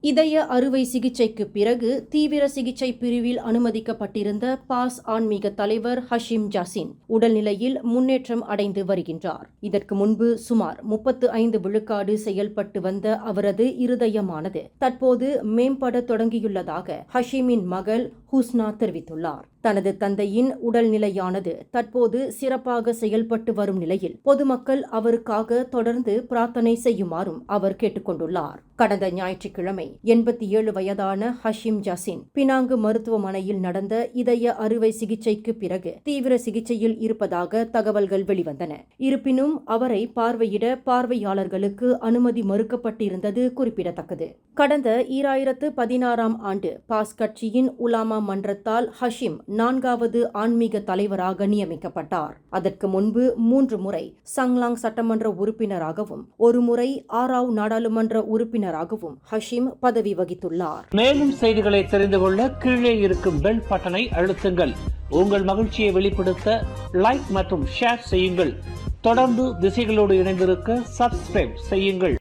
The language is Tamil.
இதய அறுவை சிகிச்சைக்கு பிறகு தீவிர சிகிச்சை பிரிவில் அனுமதிக்கப்பட்டிருந்த பாஸ் ஆன்மீக தலைவர் ஹஷீம் ஜாசின் உடல்நிலையில் முன்னேற்றம் அடைந்து வருகின்றார். இதற்கு முன்பு சுமார் 35 விழுக்காடு செயல்பட்டு வந்த அவரது இருதயமானது தற்போது மேம்பட தொடங்கியுள்ளதாக ஹஷீமின் மகள் ஹுஸ்னா தெரிவித்துள்ளார். தனது தந்தையின் உடல்நிலையானது தற்போது சிறப்பாக செயல்பட்டு வரும் நிலையில் பொதுமக்கள் அவருக்காக தொடர்ந்து பிரார்த்தனை செய்யுமாறும் அவர் கேட்டுக்கொண்டுள்ளார். கடந்த ஞாயிற்றுக்கிழமை 87 வயதான ஹஷீம் ஜாசின் பினாங்கு மருத்துவமனையில் நடந்த இதய அறுவை சிகிச்சைக்கு பிறகு தீவிர சிகிச்சையில் இருப்பதாக தகவல்கள் வெளிவந்தன. இருப்பினும் அவரை பார்வையிட பார்வையாளர்களுக்கு அனுமதி மறுக்கப்பட்டிருந்தது குறிப்பிடத்தக்கது. கடந்த 2016ஆம் ஆண்டு பாஸ் கட்சியின் உலாமா மன்றத்தால் ஹஷீம் 4வது ஆன்மீக தலைவராக நியமிக்கப்பட்டார். அதற்கு முன்பு 3 முறை சங்லாங் சட்டமன்ற உறுப்பினராகவும் ஒரு முறை ஆராவ் நாடாளுமன்ற உறுப்பினராகவும் ஹஷீம் பதவி வகித்துள்ளார். மேலும் செய்திகளை தெரிந்து கொள்ள கீழே இருக்கும் பெல் பட்டனை அழுத்துங்கள். உங்கள் மகிழ்ச்சியை வெளிப்படுத்த லைக் மற்றும் ஷேர் செய்யுங்கள். தொடர்ந்து திசைகளோடு இணைந்திருக்க சப்ஸ்கிரைப் செய்யுங்கள்.